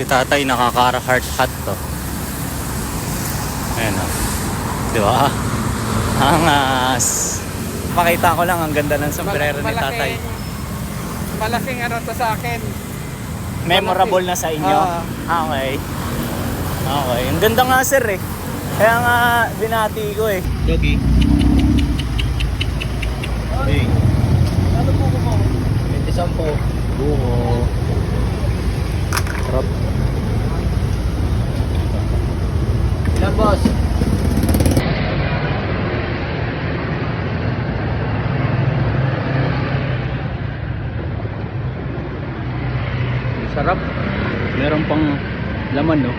Si tatay nakaka heart hat to. Ayan o. Di ba? Angas. Pakita ko lang ang ganda ng sombrero ni tatay. Malaking ano to sa akin. Memorable na sa inyo? Okay. Okay. Ang ganda nga sir eh. Kaya nga binati ko eh. Yogi. Hey. Ano po mo? 20 po. Buho. Sarap. Ilan boss? Sarap. Meron pang laman no.